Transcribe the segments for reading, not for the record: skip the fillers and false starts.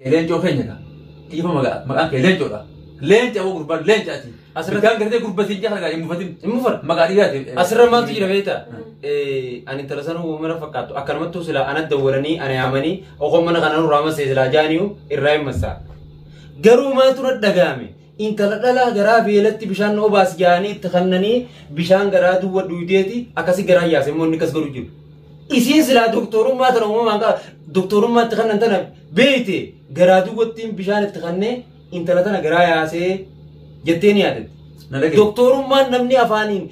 لينجو خينيا كيف ما كان لينجو لا لينج أو قربان لينج أتي أصلا كان كده قربان تيجي خلنا قاعد مفر ما قاعد يجاتي أصلا ما تيجي ربيتا أنا ترى هو مرة فكرت أكلمته سلا أنا دورني أنا يعمني أو هم أنا كانوا رامس سلا جانيو الرأي مسا قرو ما ترد دعامي إنت لا جرا بيلت بيشان أو باس جاني تخنني بيشان جرا دو ودويتي أكاسي جرا ياسي مون نكاس جرو جيل إسين سلا دكتور ما ترى هو ما دكتور ما تخنن أنت بيتي جرا دو ودين بيشان تخنني إنت لا تنا جرا ياسي جتني عدد دكتور ما نمني أفانين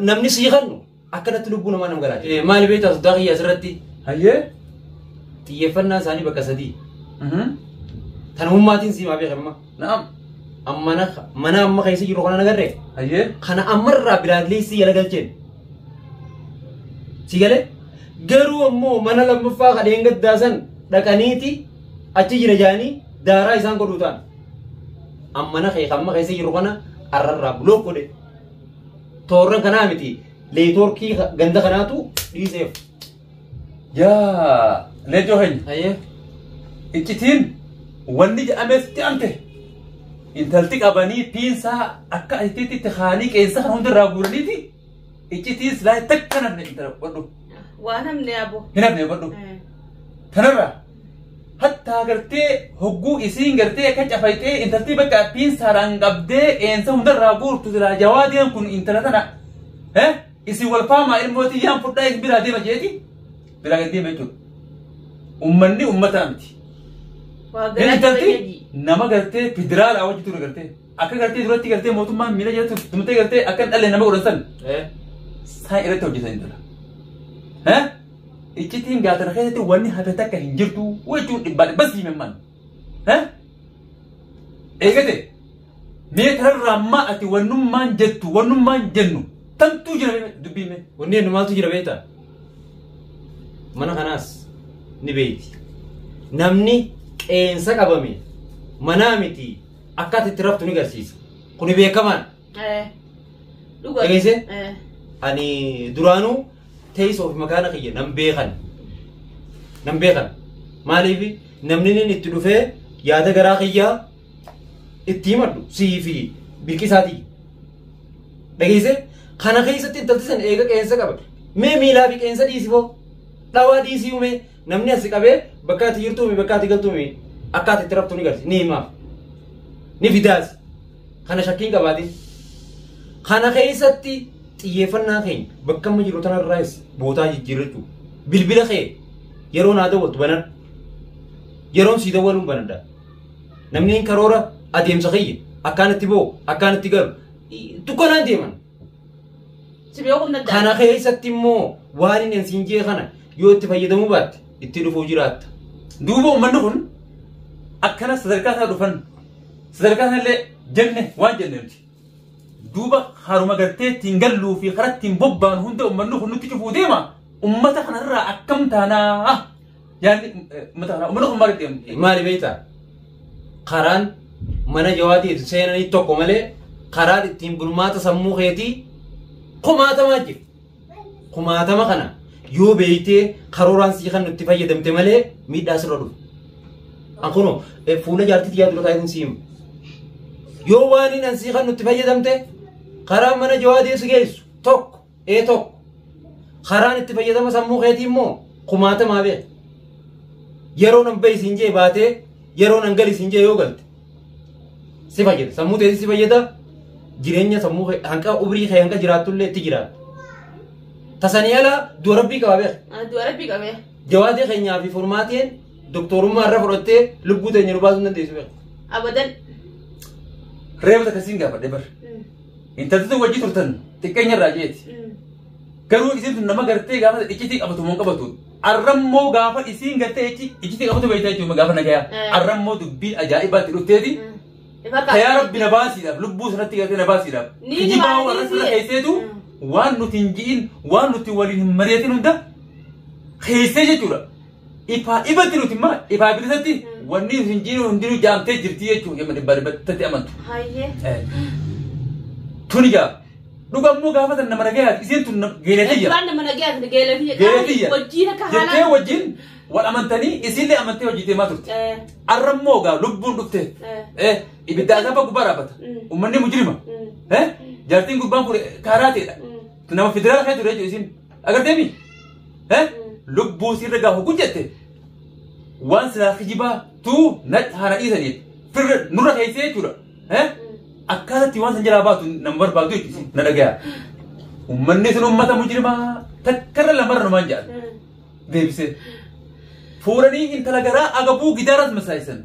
نمني سيخنو أكنا تلوبونا ما نمغرا ما لبيت أصدقائي يسرتي هيه تيفنا ساني بكسدي تنهم ما تنسي ما بيخما نعم أما أما خيسي يروحنا نجرة هيه خنا أمر بلاد ليسي يلا قلتين سيقله جرو أمو منا لما فاق علينا دازن دكانيتي أتيجي رجاني دارا إنسان كروتان أما أما خيسي يروحنا أرر بلوك كده تورن كنامتي ليتوركي غندا خناتو ديسيف يا ليجو هين هيه إنتين وني أمس تأمته إن تلتك أباني بينسا أكا إنتي تخاني كإنسان هم درابورنيتي إنتين سلاي تكنا من إنتر بدو وأنا من أبو هنا من بدو تنرى حتى قرتي هجو إسين قرتي كج أفايتي إن تلتي بقى بينسا رانقبدي إنسان هم درابور تدرا جوادي أم كن إنترنتنا ها إسي والفاما الموتي يام فردايس بلا ديما جيتي بلا قديم بيتو أمني أمتامتي يعني تلتي نما قرتي فدرال أوجي تقول قرتي أكن قرتي دلوقتي قرتي موتو ما ميلا جاتو تمتى قرتي أكن اللي نما قرنسن ساي إرتو جيسان إنتلا ها إيشتين قاتل خيرتي واني هفتك هنجرتو ويجون إبادة بس يمن ها إيه كده ميتر رما أتي ونم مان جتو ونم مان جنو تم تجرب دبيمه وني نما تجرب بيتا mana kanas ni beeti namni qeensa qabame mana miti akkati tiraftu ni garsiisa kuni beekaman dhugaa egeese ani duranu teeso fi makana kiyya nam beekan maaliif namni nin itti dhufee yaada garaa kiyya itti himadhu sii fi bilqisaati dhageesse kana keessatti intaltisan eega qeensa qaba mee miilaa fi qeensa dhiisifoo dawa diisi ume namni asi qabe bakkaati jirtu mi bakkaati galtu mi akkaati tiraftu ni garsi ni ma ni fidaas kana shakkiin qabaati kana keessatti xiyyeeffannaa keenya bakka amma jiru tanarraas bootaa jijjiirrachuu bilbila kee yeroo naa dawwatu banan yeroon sii dawwaluun banadha namni karoora adeemsa kiyya akkaanatti boo akkaanatti galu tukkanaan deeman kana keessatti immoo waan inni siin jee kana yoo itti fayyadamuu baatte itti dhufuu jiraatta duuba uummanni kun akkana sadarkaa isaa dhufan sadarkaa sanallee jenne waan jenneeti duuba haruma gartee ittiin galluu fi karaa ittiin bobba'an hunda uummanni kun nutti cufuu deema ummata kanarraa akkam taanaa yaani uummanni kun maal deemte maali beektaa karaan mana jawaatiif seenanii tokko malee karaan ittiin bulmaata sammuu keetii kumaatamaa jiru kumaatama kana yoo beeytee karooraan sii kan nutti fayyadamte malee miidhaa sirra dhufu ankuno fuula jaartitti yaadu lataa kun siima yoo waan inni sii kan nutti fayyadamte karaa mana jawaatii si geessu tokko karaan itti fayyadama sammuu keetii immoo kumaatamaa beeka yeroo nan bahi siin jee baatee yeroo nan gali siin jee yoo galte si fayyada sammuu teessi si fayyada jireenya sammuu hanqa ubrii kee hanqa jiraatullee itti jiraata tasaniala dua rabbi kabe jawaade keenyaa fi formaatiin doktorummaa irra fudhattee lubbuu teenya nu baasuu dandeessu beeka abadan reebata kasiin gaafadhe bar intalti wajji turtan xiqqeenya irraa jeeti garuu isin nama gartee gaafa iccitii qabatu moo qabatu arrammoo gaafa isiin gartee iccitii qabatu beektaa jechuudha gaafa nagayaa arrammoo dubbii ajaa'ibaatti dhufteeti yaa rabbi na baasiidhaaf lubbuu sanatti gartee na baasiidhaaf kijibaa warra sirra keesseetu waan nuti hin ji'in waan nuti waliin hin mari'atin hunda keessee jechuudha ibatti nuti immoo ifaa bilisatti wanni hin jiru hundinuu jaamtee jirti jechuudha yemma dhibbatti amantu tuni gaa dhugammoo gaafatan nama nagayaati isiin tun geeletiyya waan nama nagayaati geeletiyya wajjin akka haala jettee wajjin والأمانتني يصير لي أمانتي وجيتي ما ترتي الرموغا لبون دكتي إبدا سبب كبار أبدا ومني مجرمة جارتين قبان فور كاراتي تنام فدرال خير تريج يسين أقدر تبي لبو سير رجع هو كجته وان سلا خجبا تو نت هارا إيزاني فر نورا خيسة تورا أكاد تيوان سنجرا باتو نمبر باتو يسين نرجع ومني سنو ماتا مجرمة تكرر لمر نمان جال ديبسه فورني انت لغرا اغبو غدارت مسايسن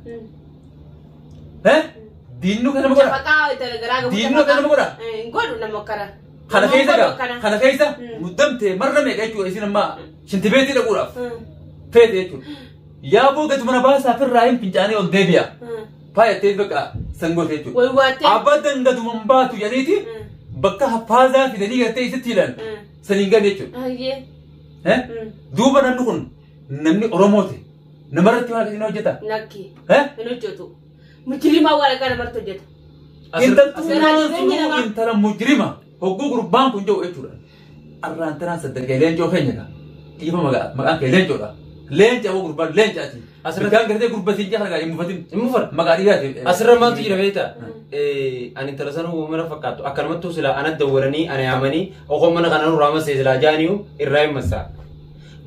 دينو كان مغرا دينو كان مغرا غودو نمكرا خنا كيسا مدمت مره ميغايتو اسين ما شنت بيتي دغورا فيتيتو يا بو غت من باسا في الرايم بنجاني اون ديبيا فاي تيبقى سنغوتيتو ابدا غد منباتو يريتي بكا حفاظا في دني غتي ستيلن سنينغانيتو دوبا نندخن نمني أروموتي نمرتي وانا كذي نوجتا نكي نوجتو مجرمة ولا كان مرتو جتا انت لا مجرمة هو قربان كنجو ايتورا الران ترى صدق لين جو خنيكا كيف ما كان لين جو لين جو قربان لين جاتي أسرع كان كذي قربان سينجا خلقا مفر مقاريات أسرع ما تيجي ربيتا أنا ترى هو مرة فكرت أكلمته سلا أنا دورني أنا يعمني أو من أنا رامة سيزلا جانيو الرايم مسا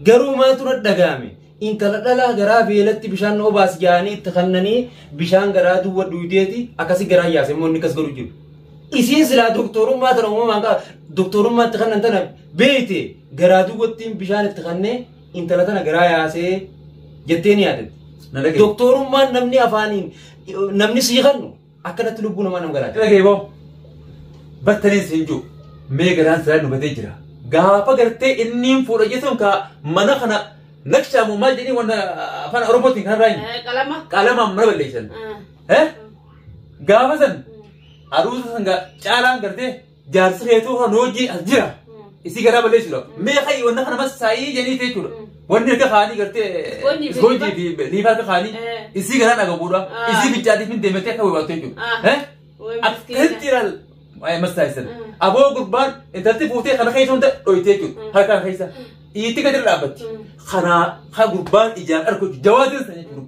قرو ما ترد دعامي إن كلا قرا بيلتي بيشان نو باس جاني تخنني بيشان قرا دو ودويتي أكاسي قرا ياسي موني كاس قرو جو إسين سلا دكتورو ما ترى ما مانكا دكتورو ما تخنن تنا بيتي قرا دو ودتين بيشان تخنني إن تنا قرا ياسي جتني عدد دكتورو ما نمني أفانين نمني سيخنو أكنت لبونا ما نمقرأ لا كيبو بترين سنجو ميغران سلا نبتجرا غافا غرتي إنيم فورجيتهم كا منخنا نكشا مماجني وانا فانا روبوتين كان راين كلامه مرة بليشن غافا سن أروس سنغا چالان غرتي جارس ريتو هنوجي أجرا إسي غرا بليشلو ميخاي وانا خنا بس ساي جني تيتولو وانا كخاني غرتي غوجي دي ليفا كخاني إسي غرا نغبورا إسي بيجادي من دمتي كوي باتيجو أكتيرال مسايسن أبو قربان أنت تفوتي خنا خيسون ده رويتيجو هكذا خيسا إيتي كده لابد خنا قربان إيجار أركو جوادين سنجرو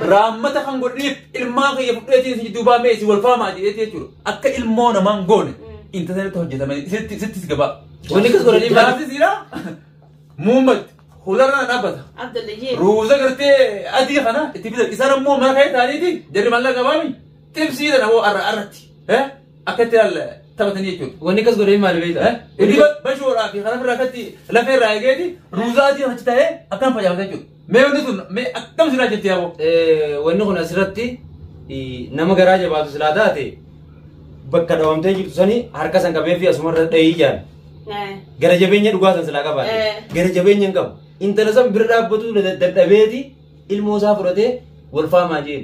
رامة خان قريب الماغي يفقدتي سنجي دوبا ميسي والفاما جيتيجو أكا المونا مانغون أنت تنتهي جدا من ست سجبا ونيكس قرني ما تسيرا مومد خلرنا نبض عبد الله روزا قرتي أدي خنا تبي إسارة مو ما خير ثاني دي جري مالا قبامي تبصير هو أرتي أكتر تبتني يجود ونيكس قرني ما لبيتا إدي بشورا في خنا فرقتي لا في رايجي روزا دي هتشتهي أكم فجأة يجود ما يندون ما أكم سلاجة تيابو ونيكو نسرتي نما غراجة بعض سلاداتي بكرة تيجي تسوني هركا سانكابي في أسمر تيجان غراجة بيني رغاسان سلاكا بعد غراجة بيني كم إنت لازم برا بتو لدبيتي الموسى فرده والفا ماجين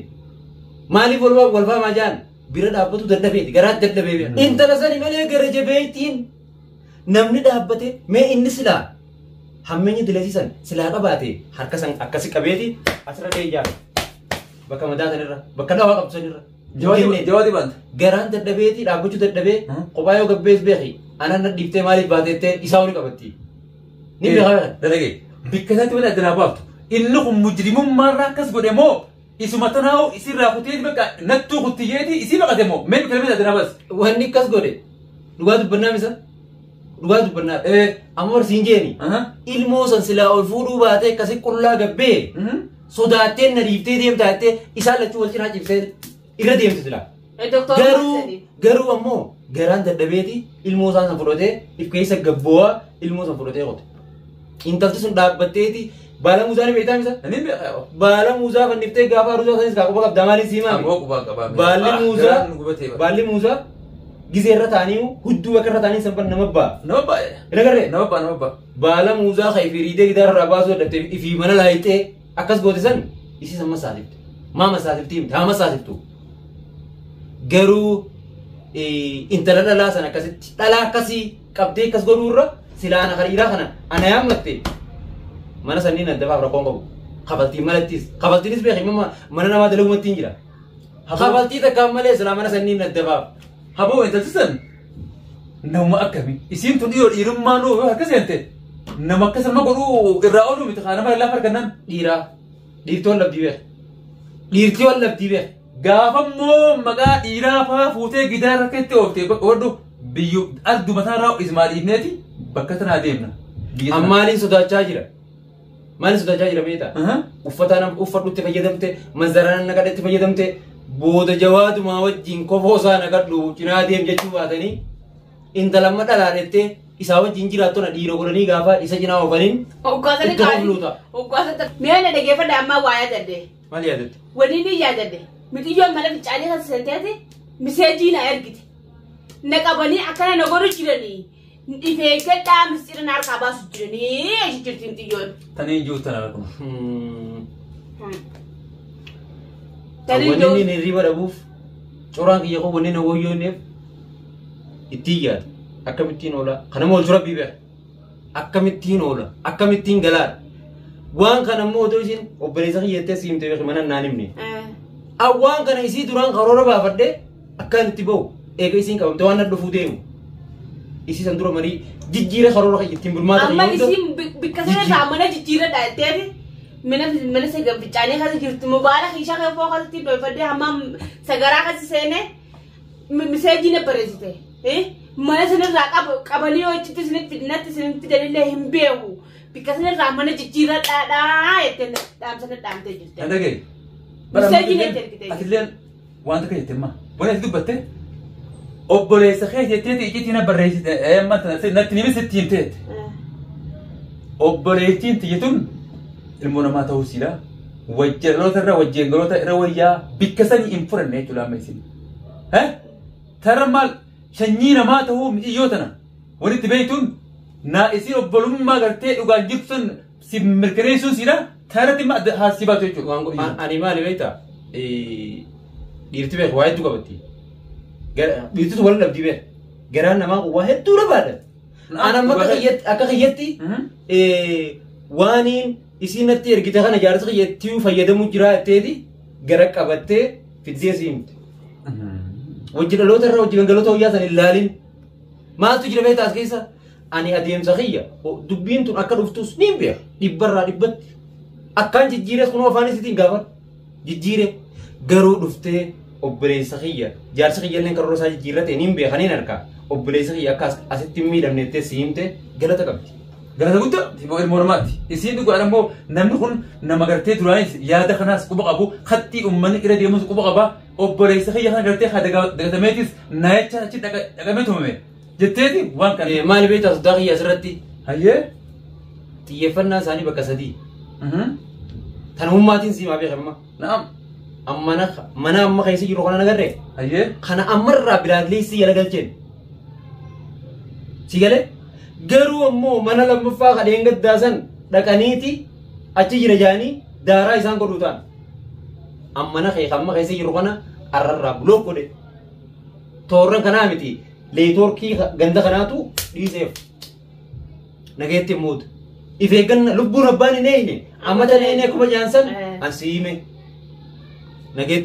مالي والفا ماجان برا بتو لدبيتي غراج لدبيتي إنت لازم يملي غراجة بيتين نمني دابته ما إني سلا همني دلسيسان سلاكا بعدي هركا سان أكاسي كبيتي أسرع تيجان بكرة مدة نرى بكرة دوا كم سنرى جوادي بند غران تدبيتي رابطو تدبي قبايو قبيس بيخي أنا نديفته مالي بعدته إساوني كبتي نبي هذا دلقي بكذا تقول أدنى بابت إنهم مجرمون مرة كسب دمو إسمه تناو يصير راقتين بقى نتو قتيجي يصير بقى دمو من كلمة أدنى بس وهني كسب ده لغات البرنامج سا لغات البرنامج أمور سينجيني إلموسن سلا الفورو بعده كسي كلها قبي صداتين نريفتي ديم تاعته إسالة شو وجهنا جبسه إقرأ ديم تسلا غرو أمو غران تدبيتي إلموسان سفروته إفكيسة قبوا إلموسان سفروته قط إنت تسون دابتتي بالا موزاني بيتا ميسا بالا موزا فنفتي غافا روزا سنس كاكو بقى دماري سيما بالي موزا جزيرة تانيو هدو وكرة تاني سنبان نمبا نمبا بالا موزا خيفي ريدي كدار راباسو دبتي إفي منا لايته أكاس قوتي سن إسي سما سالبت ما مسالبت تيم ها مسالبتو غرو انترنا لا سنة كسي تلا كسي كبدي كس غرورة سلانا خريرة خنا أنا يوم متى mana sani na deva berapa kongko kabalti malatis kabalti ni sebenarnya mana nama dulu mati ngira kabalti tak kamale selama mana sani na deva habo ente tusan nama akami isim tu dior irum mano harga sente nama akkas nama godhu irraa oolu miti kaa nama lallaa fargannan dhiiraa dhiirtii wal labdii beek dhiirtii wal labdii beek gaafammoo maqaa dhiiraa faa fuutee gidaara akka itti ooftee wadhu biyyu addu mataarraa ismaaliifneeti bakka tanaa deemna. Maaliin sodaachaa jira? Maaliin sodaachaa jira beektaa? Uffataan uffadhutti fayyadamte manzaraan naqadhetti fayyadamte booda jawaadumaa wajjin kofoo isaa naqadhu cinaa deem jechuu baatanii intalamma dhalaadhettee isaa wajjin jiraattona dhiira godhanii gaafa isa cinaa oofaniin Hoggaasanii qaali. Hoggaasanii mee na dhageeffadha ammaa waa yaadadde. Maal yaadatte? Waliin ni yaadadde. Mitiyyoon mana fincaalee kan senteeti miseejii na ergite. Na qabanii akkana na godhu jiranii. Ifee gadhaa misira na harkaa baasu jiranii eeshi jirtiin xiyyoon. Tanii ijoo tana rakuma. Wanni inni riba dhabuuf coraan kiyya koo wanni na woyyooneef ittiin yaada. Akkamittiin oola? Kana moolchu rabbii beeka. Akkamittiin oola? Akkamittiin galaadha? Waan kana immoo otoo isin obboleessa kiyyattee siimtee beeki mana naan himne. Waan kana isii duraan karoora baafadhee akkaan itti bahu eega isiin qabamte waan na dhufuu deemu. Isii san dura marii jijjiira karoora kiyyattiin bulmaata amma isiin bikka sanarraa mana jijjiira dhaatteeti mana sagabbichaanii kasi jirti mubaala kiishaa kan foo kasatti dhoofadde hammam sagaraa kasi seene miseejii na bareessite mana sanarraa qabanii hojiitti isinitti fidanillee hin beeku bikka sanarraa mana jijjiira dhaadhaa jettee dhaamsana dhaamtee jirti. Dhagee. Miseejii na ergite. Atilleen wanta kan jettemma. Bona itti dubbatte obboleessa kee jetteeti icciitii na barreessite natti nimi sittiin teete. Obboleettiin tiyyituun ilmoo namaa ta'uu siidha. Wajjaloota irra wajjeengaloota irra wayyaa bikka sanii hin furanne jechuudha amma isin. Tarra maal sanyii namaa ta'uu mi'iyyoo tana walitti beektuun naa isin obbolummaa gartee dhugaan jirtu sun si mirkaneessuu siidha. Tarratti haasii baatu jechuudha. Ani maali beektaa? Dhiirti beeku waa hedduu qabatti. Dhiirtitu wal dhabdii beeku. Garaan namaa waa hedduu barbaada. Ana amma akka kiyyatti waaniin isiin natti ergite kana jaarsa kiyyattii fayyadamuu jira jetteeti gara qabattee fiddee siimte. Wajji dhaloota irra wajji gangaloota wayyaa san ilaalin. Maaltu jira beektaa as keessa? Ani adeemsa kiyya dubbiin tun akka dhuftus niin beeka dhibbarraa dhibbatti. Akkaan jijjiires kun afaan isiitiin gaafadhu. Jijjiire garuu dhuftee obboleessa kiyya jaarsa kiyyalleen karoora isaa jijjiirrate niin beeka niin harkaa. Obboleessa kiyya akka asitti miidhamnettee siimte galata qabdi. Galata guddaa ilmoo namaati. Isiin dhugaadha immoo namni kun nama gartee duraanis yaada kanaas quba qabu hattii uummanni irra deemus quba qaba. Obboleessa kiyya kana gartee haa dagatameetis naayacha achi dhaqamee tumame. Jetteeti waan kana. Maali beektaa sodaa kiyya asirratti? Hayyee. Xiyyeeffannaa isaanii bakka sadii. Tan ummaatiin siimaa beekama. Naam. Mana amma keessa jiru kana nagarree. Hayyee. Kana ammarraa bilaadlee si yala galcheen. Si galee? Garuu ammoo mana lammaffaa kadheen gaddaasan dhaqaniiti achi jira jaanii daaraa isaan godhuu ta'an. Amma keessa jiru kana arrarraa bulook godhe. Toorran kanaa miti leetworkii ganda kanaatu dhiiseef. Nageetti muutu. If eegganna lubbuun abbaan hin eeyne amma tan eeyne akkuma jaansan an siime. Nageetti.